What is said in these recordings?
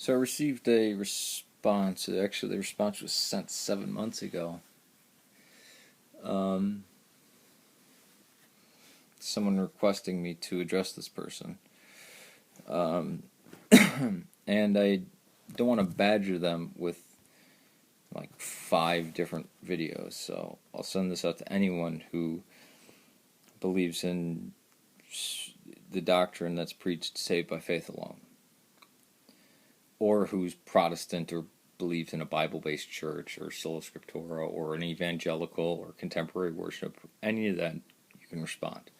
So I received a response. Actually, the response was sent 7 months ago. Someone requesting me to address this person. And I don't want to badger them with like 5 different videos, so I'll send this out to anyone who believes in the doctrine that's preached saved by faith alone, or who's Protestant or believes in a Bible-based church or sola scriptura or an evangelical or contemporary worship. Any of that, you can respond.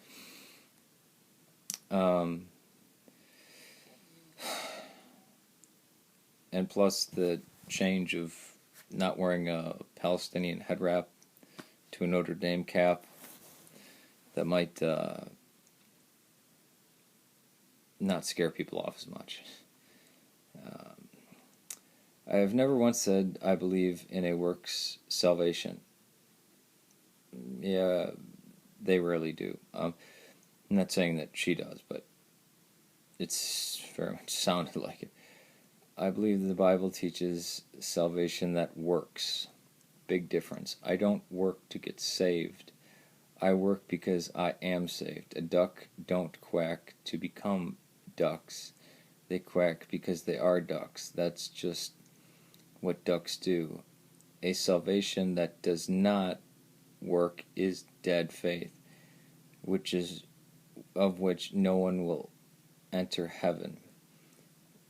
And plus the change of not wearing a Palestinian head wrap to a Notre Dame cap that might not scare people off as much. I have never once said I believe in a works salvation. Yeah, they rarely do. I'm not saying that she does, but it's very much sounded like it. I believe that the Bible teaches salvation that works. Big difference. I don't work to get saved. I work because I am saved. A duck don't quack to become ducks. They quack because they are ducks. That's just what ducks do. A salvation that does not work is dead faith, of which no one will enter heaven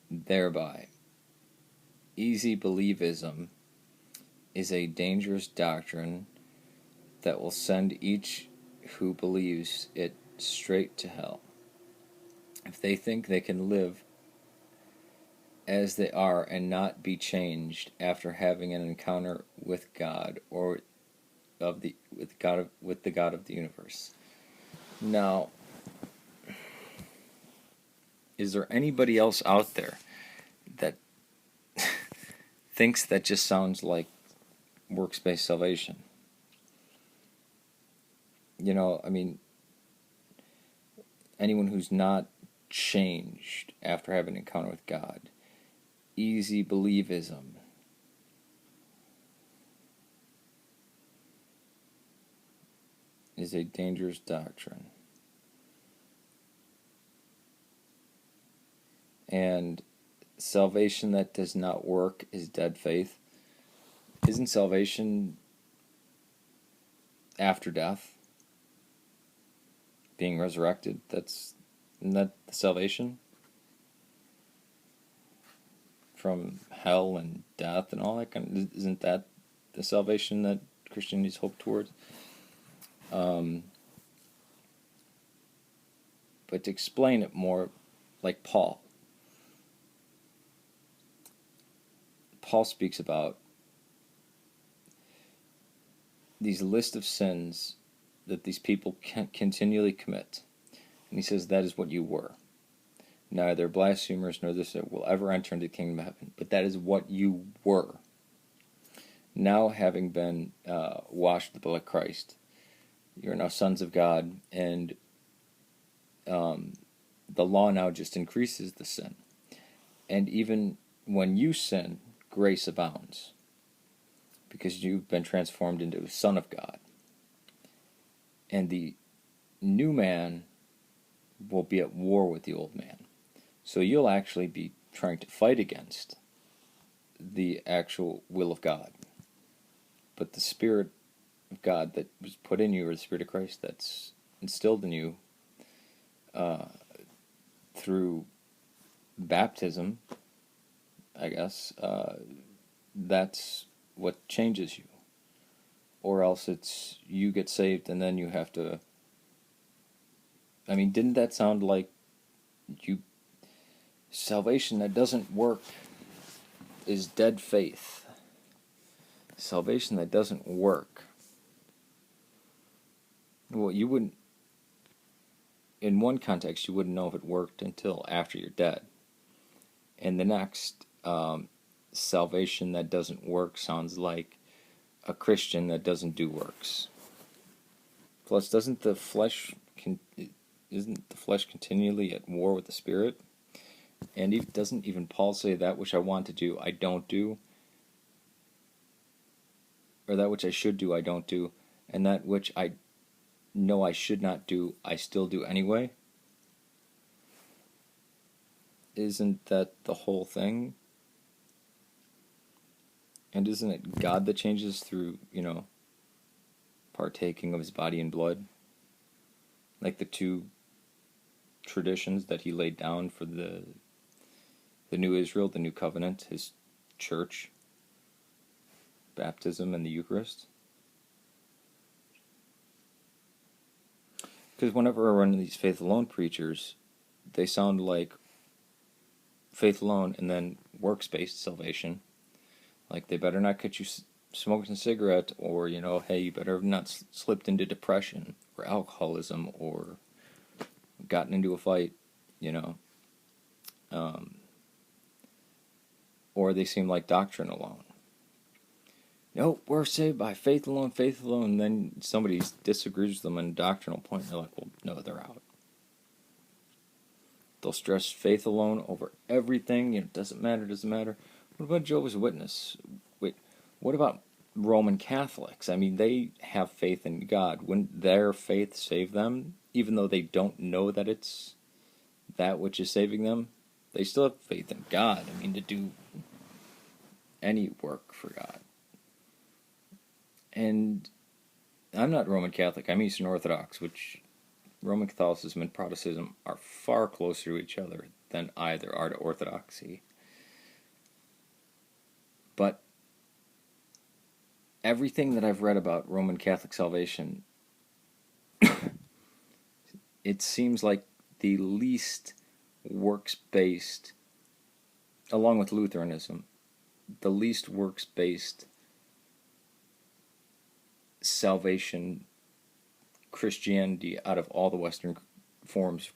thereby. Easy believism is a dangerous doctrine that will send each who believes it straight to hell. If they think they can live as they are and not be changed after having an encounter with God or with the God of the universe. Now, is there anybody else out there that thinks that just sounds like works-based salvation? You know, I mean, anyone who's not changed after having an encounter with God. Easy believism. Is a dangerous doctrine. And salvation that does not work is dead faith. Isn't salvation after death? Being resurrected? Isn't that the salvation? From hell and death and all that kind of, isn't that the salvation that Christianity's hope towards? But to explain it more, like Paul speaks about these list of sins that these people continually commit. And he says that is what you were. Neither blasphemers nor this will ever enter into the kingdom of heaven. But that is what you were. Now, having been washed with the blood of Christ, you're now sons of God, and the law now just increases the sin. And even when you sin, grace abounds, because you've been transformed into a son of God. And the new man will be at war with the old man. So you'll actually be trying to fight against the actual will of God. But the Spirit of God that was put in you, or the Spirit of Christ that's instilled in you through baptism, I guess, that's what changes you. Or else it's you get saved and then you have to... I mean, didn't that sound like salvation that doesn't work is dead faith? Salvation that doesn't work. Well, you wouldn't... In one context, you wouldn't know if it worked until after you're dead. And the next, salvation that doesn't work sounds like a Christian that doesn't do works. Plus, isn't the flesh continually at war with the Spirit? And doesn't even Paul say, that which I want to do, I don't do? Or that which I should do, I don't do? And that which I know I should not do, I still do anyway? Isn't that the whole thing? And isn't it God that changes through, partaking of his body and blood? Like the two traditions that he laid down for the new Israel, the new covenant, his church, baptism, and the Eucharist. Because whenever I run into these faith alone preachers, they sound like faith alone and then works-based salvation. Like, they better not catch you smoking a cigarette, or, hey, you better have not slipped into depression or alcoholism or gotten into a fight, or they seem like doctrine alone. Nope, we're saved by faith alone, faith alone. And then somebody disagrees with them on a doctrinal point, and they're like, well, no, they're out. They'll stress faith alone over everything. Doesn't matter, doesn't matter. What about Jehovah's Witness? Wait, what about Roman Catholics? I mean, they have faith in God. Wouldn't their faith save them? Even though they don't know that it's that which is saving them, they still have faith in God. I mean, to do any work for God. And I'm not Roman Catholic, I'm Eastern Orthodox, which Roman Catholicism and Protestantism are far closer to each other than either are to Orthodoxy. But everything that I've read about Roman Catholic salvation, it seems like the least works-based, along with Lutheranism, the least works-based salvation Christianity out of all the forms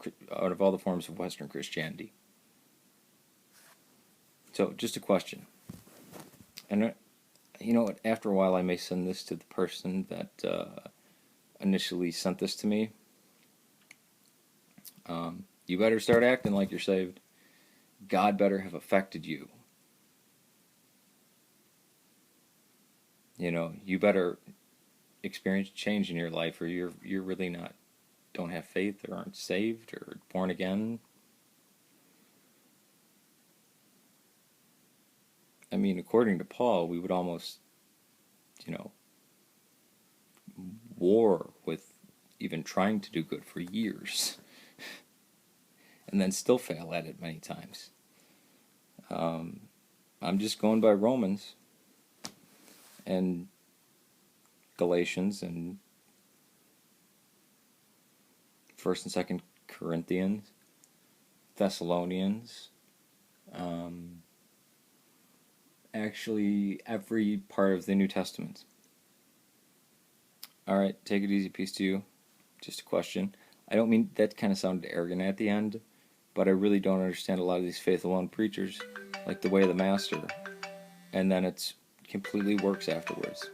of Western Christianity. So, just a question. And you know what? After a while, I may send this to the person that initially sent this to me. You better start acting like you're saved. God better have affected you. You better experience change in your life, or you're really don't have faith, or aren't saved, or born again. I mean, according to Paul, we would almost, war with even trying to do good for years, and then still fail at it many times. I'm just going by Romans and Galatians and 1st and 2nd Corinthians, Thessalonians, actually every part of the New Testament. Alright, take it easy, peace to you. Just a question. I don't mean that kind of sounded arrogant at the end, but I really don't understand a lot of these faith alone preachers, like the way of the Master, and then it's completely works afterwards.